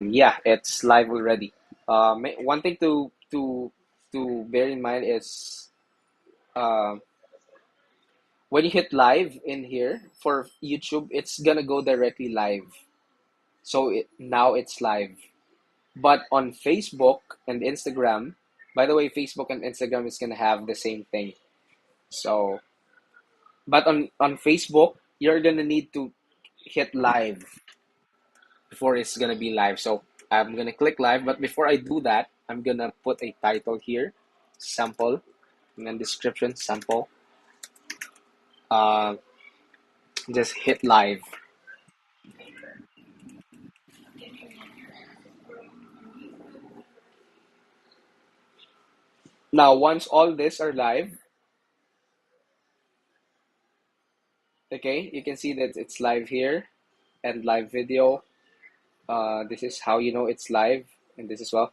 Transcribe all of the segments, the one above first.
Yeah, it's live already. One thing to bear in mind is uh, when you hit live in here for YouTube, it's gonna go directly live. So now it's live. But on Facebook and Instagram, by the way, Facebook and Instagram is gonna have the same thing. So, but on Facebook, you're gonna need to hit live before it's gonna be live. So I'm gonna click live, but before I do that, I'm gonna put a title here, sample, and then description, sample. Uh, just hit live. Now, once all this are live, okay, you can see that it's live here and live video. This is how you know it's live, and this as well.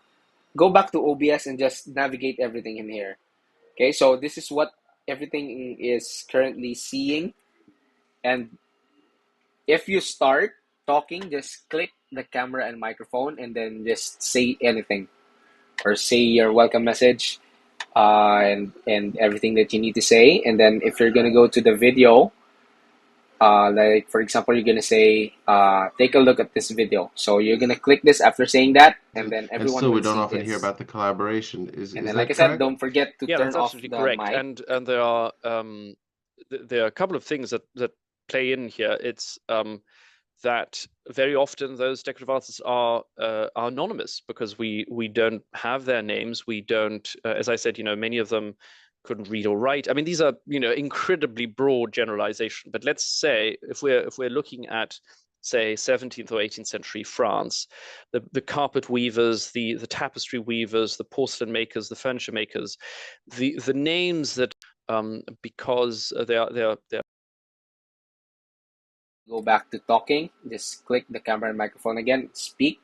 Go back to OBS and just navigate everything in here. Okay, so this is what everything is currently seeing. And if you start talking, just click the camera and microphone and then just say anything or say your welcome message and everything that you need to say. And then if you're going to go to the video, like for example, you're going to say, take a look at this video. So you're going to click this after saying that, and then And everyone still, we will don't see often hear this. about the collaboration. And Is then, like that I said, correct? don't forget to Yeah, turn that's off absolutely the correct. mic. And there are there are a couple of things that play in here. It's that very often those decorative artists are anonymous because we don't have their names. We don't, as I said, many of them couldn't read or write. I mean, these are incredibly broad generalization. But let's say if we're looking at say 17th or 18th century France, the carpet weavers, the tapestry weavers, the porcelain makers, the furniture makers, the names that because they're Go back to talking. Just click the camera and microphone again. Speak.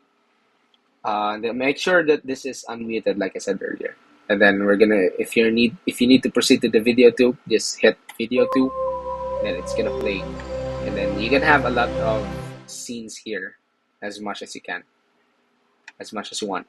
And then make sure that this is unmuted, like I said earlier. And then we're gonna, if you need to proceed to the video too, just hit video two. Then it's gonna play, and then you can have a lot of scenes here, as much as you can, as much as you want.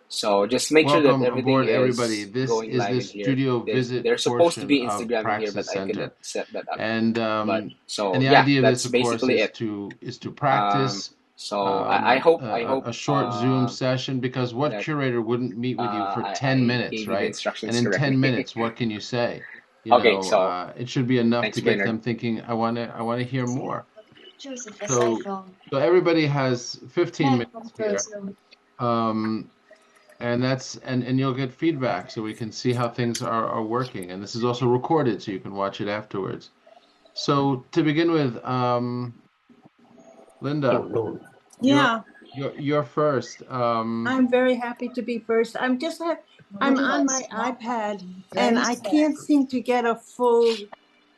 So just make sure that Welcome everything aboard, everybody. is This going is live the in here. studio visit There's supposed to portion be of Instagram in here, but Praxis I couldn't Center. set that up. And But so and the yeah, idea of this, that's of course, basically is it. to Um, practice so I hope a short Zoom session, because what that curator wouldn't meet with you for 10 I minutes, gave you the right? And instructions in 10 correctly. minutes, what can you say? Okay, so It should be enough thanks, to get Brainerd. them thinking, I want to hear more. So so everybody has 15 minutes here. Um, and and you'll get feedback so we can see how things are working. And this is also recorded so you can watch it afterwards. So to begin with, Linda, you're Yeah, you're first. I'm very happy to be first. I'm on my iPad and I can't seem to get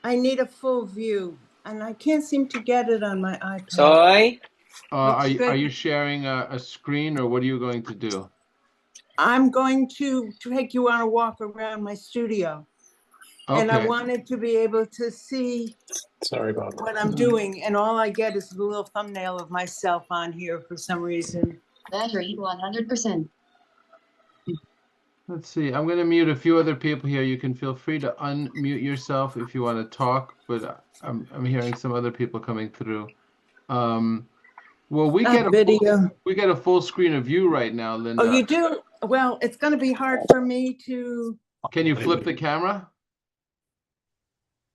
I need a full view and I can't seem to get it on my iPad. Soy, It's Are good. you sharing a screen, or what are you going to do? I'm going to take you on a walk around my studio and I Okay. wanted to be able to see Sorry about what I'm doing, and all I get is a little thumbnail of myself on here for some reason. Battery 100%. Let's see. I'm going to mute a few other people here. You can feel free to unmute yourself if you want to talk, but I'm hearing some other people coming through. Well, Video. we get a full screen of you right now, Oh, Linda. you do? Well, it's going to be hard for me to. Can you flip the camera?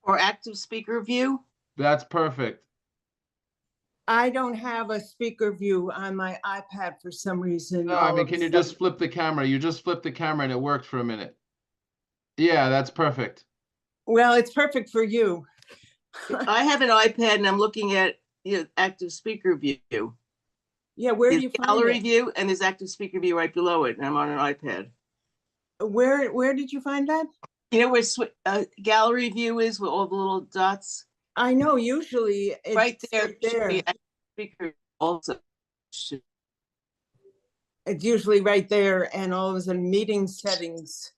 Or active speaker view? That's perfect. I don't have a speaker view on my iPad for some reason. No, I mean, can you just flip the camera? You just flipped the camera and it worked for a minute. Yeah, that's perfect. Well, it's perfect for you. I have an iPad and I'm looking at active speaker view. Yeah, where do There's you find gallery it? view and there's active speaker view right below it, and I'm on an iPad. Where did you find that? You know where gallery view is with all the little dots? I know usually it's right there. there. Active speaker also. It's usually right there, and all of a sudden meeting settings.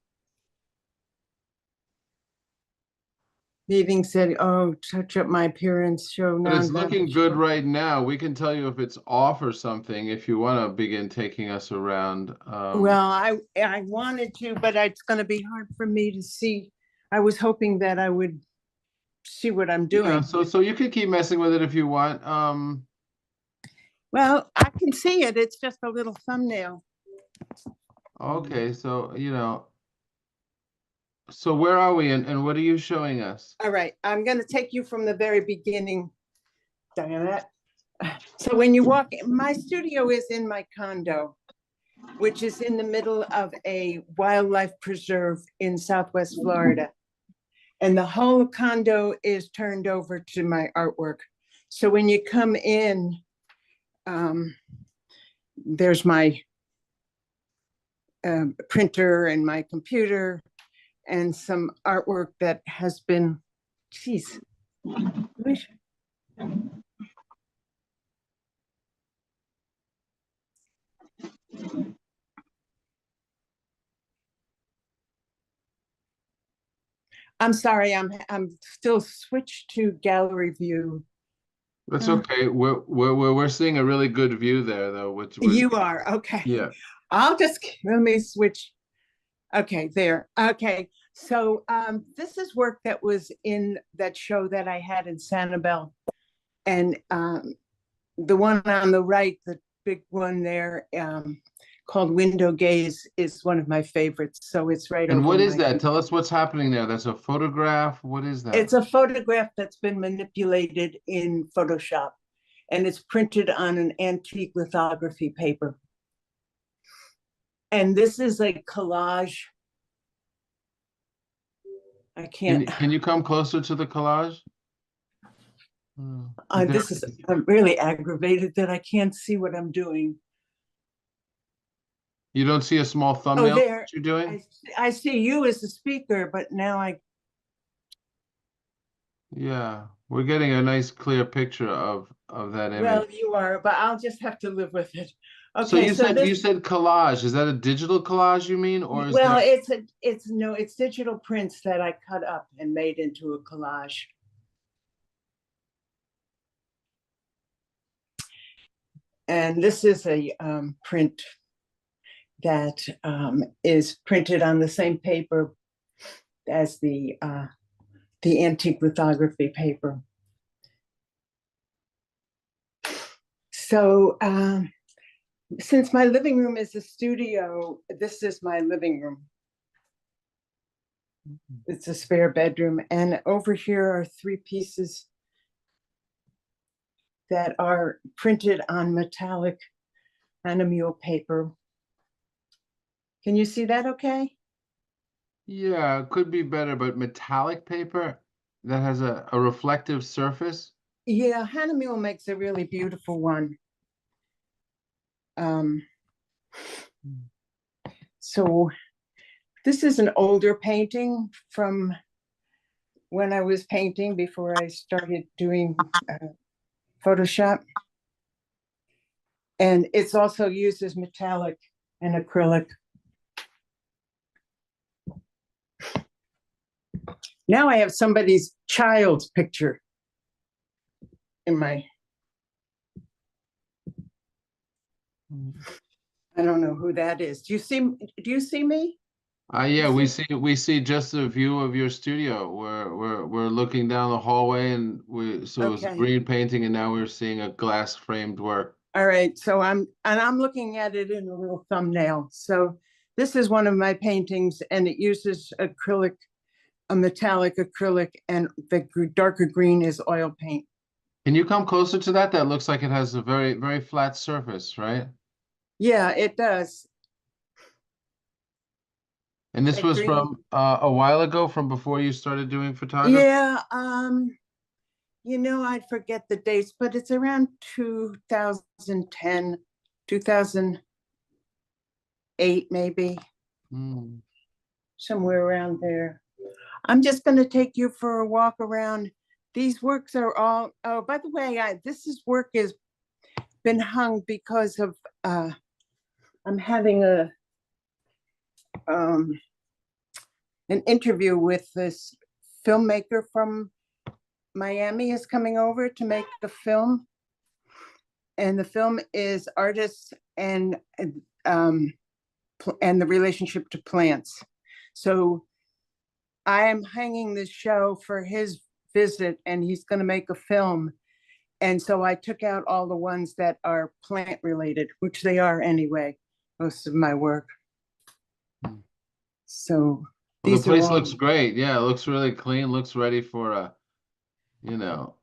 Meeting said, "Oh, touch up my appearance, show But it's non-verbal." looking good right now. We can tell you if it's off or something if you want to begin taking us around. Well, I wanted to, but it's going to be hard for me to see. I was hoping that I would see what I'm doing. Yeah, so you can keep messing with it if you want. Well, I can see it. It's just a little thumbnail. Okay, so so where are we and what are you showing us? All right, I'm going to take you from the very beginning, Diana. So when you walk, my studio is in my condo, which is in the middle of a wildlife preserve in Southwest Florida. And the whole condo is turned over to my artwork. So when you come in, there's my printer and my computer and some artwork that has been, geez. I'm sorry, I'm still switched to gallery view. That's okay. We're seeing a really good view there though, which You are, okay. Yeah. Let me switch. Okay, there. Okay, so this is work that was in that show that I had in Sanibel. And the one on the right, the big one there, called Window Gaze, is one of my favorites. So it's right over. And what is that? Tell us what's happening there. That's a photograph. What is that? It's a photograph that's been manipulated in Photoshop, and it's printed on an antique lithography paper. And this is a collage. I can't. Can you come closer to the collage? I'm really aggravated that I can't see what I'm doing. You don't see a small thumbnail there. that you're doing? I see you as the speaker, but now Yeah, we're getting a nice clear picture of that image. Well, you are, but I'll just have to live with it. Okay, so you said collage. Is that a digital collage you mean, or is well, it's digital prints that I cut up and made into a collage. And this is a print that is printed on the same paper as the antique lithography paper. So since my living room is a studio, this is my living room. It's a spare bedroom. And over here are 3 pieces that are printed on metallic animal paper. Can you see that okay? Yeah, it could be better, but metallic paper that has a reflective surface? Yeah, Hahnemuhle makes a really beautiful one. So this is an older painting from when I was painting before I started doing Photoshop. And it's also used as metallic and acrylic. Now I have somebody's child's picture in my, I don't know who that is. Do you see me? Yeah, we see just a view of your studio. We're looking down the hallway and it's green painting, and now we're seeing a glass framed work. All right, so I'm looking at it in a little thumbnail. So this is one of my paintings, and it uses acrylic, a metallic acrylic, and the darker green is oil paint. Can you come closer to that? That looks like it has a very, very flat surface, right? Yeah, it does. And this was from a while ago, from before you started doing photography? Yeah, I'd forget the dates, but it's around 2010, 2008, maybe. Somewhere around there. I'm just going to take you for a walk around. These works are all, oh, by the way, this work has been hung because of, I'm having an interview with this filmmaker from Miami is coming over to make the film. And the film is artists and the relationship to plants. So I am hanging this show for his visit, and he's going to make a film. And so I took out all the ones that are plant related, which they are anyway, most of my work. So well, the place looks great. Yeah, it looks really clean, looks ready for a, you know.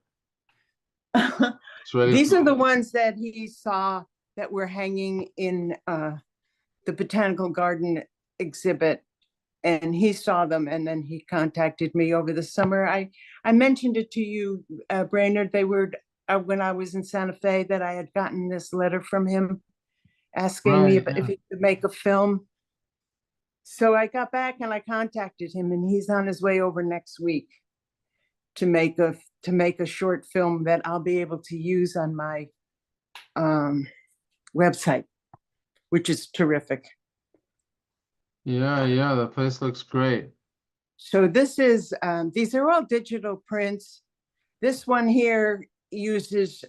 These are the ones that he saw that were hanging in the Botanical Garden exhibit, and he saw them, and then he contacted me over the summer. I mentioned it to you, Brainard. They were when I was in Santa Fe, that I had gotten this letter from him asking me if he could make a film. So I got back and I contacted him, and he's on his way over next week to make a short film that I'll be able to use on my website, which is terrific. Yeah, the place looks great. So this is, these are all digital prints. This one here uses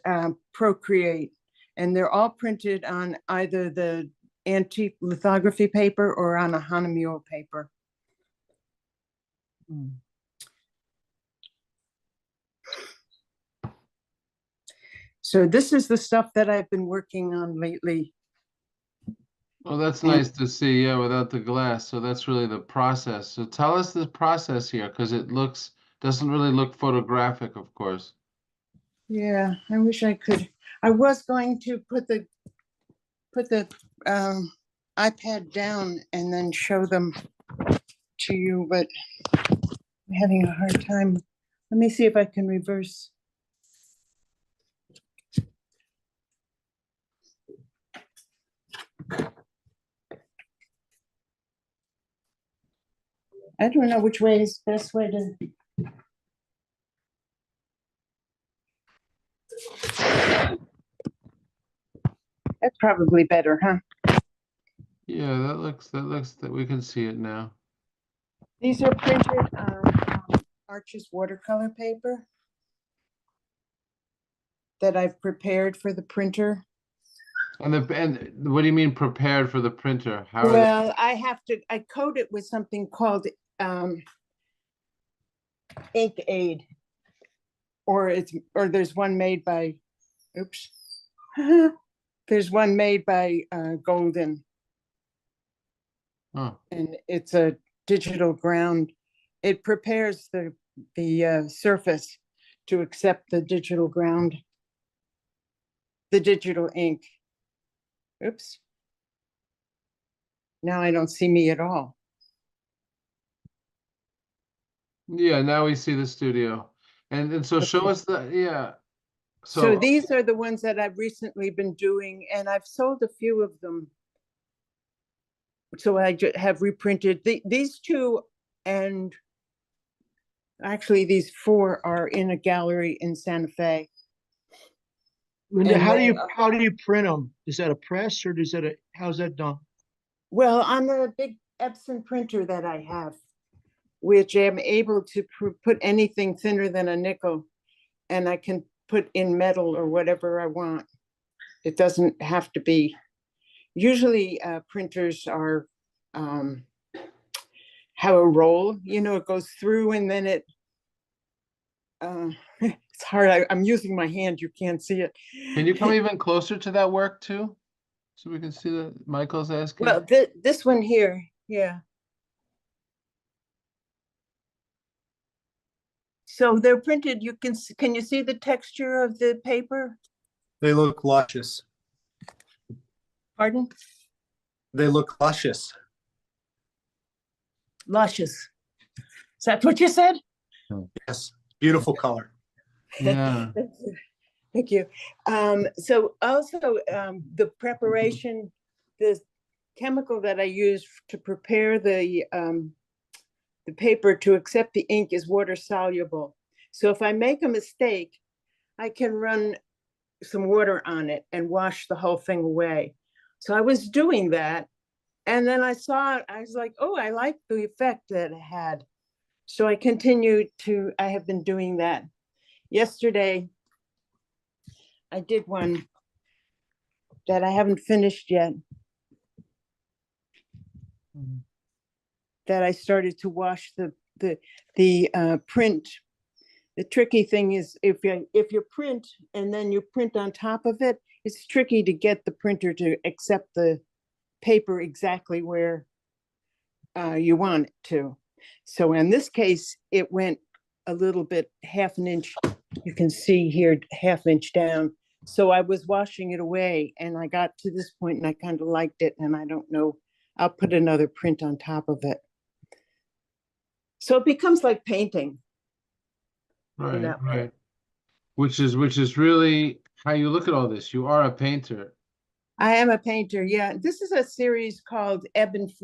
Procreate, and they're all printed on either the antique lithography paper or on a Hahnemühle paper. So this is the stuff that I've been working on lately. Well, that's nice to see, yeah, without the glass. So that's really the process. So tell us the process here, because it doesn't really look photographic, of course. Yeah, I wish I could. I was going to put the iPad down and then show them to you, but I'm having a hard time. Let me see if I can reverse. I don't know which way is the best way to. That's probably better, huh? Yeah, that looks that we can see it now. These are printed on Arches watercolor paper that I've prepared for the printer. And what do you mean prepared for the printer? How well, I coat it with something called Ink Aid, or there's one made by, oops. There's one made by Golden. Oh. And it's a digital ground. It prepares the surface to accept the digital ground, the digital ink. Oops. Now I don't see me at all. Yeah, now we see the studio. And so show us the, yeah. So these are the ones that I've recently been doing, and I've sold a few of them. So I have reprinted these two, and actually these four are in a gallery in Santa Fe. Linda, how do you print them? Is that a press, or how's that done? Well, on the big Epson printer that I have, which I'm able to put anything thinner than a nickel, and I can put in metal or whatever I want. It doesn't have to be. Usually printers are have a roll, it goes through, and then it it's hard. I'm using my hand, you can't see it. Can you come even closer to that work too, so we can see that Michael's asking? Well, this one here, yeah. So they're printed. Can you see the texture of the paper? They look luscious. Pardon? They look luscious. Luscious. Is that what you said? Yes, beautiful color. Yeah. Thank you. So also the preparation, the chemical that I use to prepare the paper to accept the ink is water soluble. So if I make a mistake, I can run some water on it and wash the whole thing away. So I was doing that, and then I saw it. I was like, oh, I like the effect that it had. So I have been doing that. Yesterday, I did one that I haven't finished yet. That I started to wash the print. The tricky thing is if you print and then you print on top of it, it's tricky to get the printer to accept the paper exactly where you want it to. So in this case, it went a little bit, half an inch. You can see here, half inch down. So I was washing it away and I got to this point and I kind of liked it. And I don't know, I'll put another print on top of it. So it becomes like painting. Right, right. Which is really how you look at all this. You are a painter. I am a painter, yeah. This is a series called Ebb and Flow.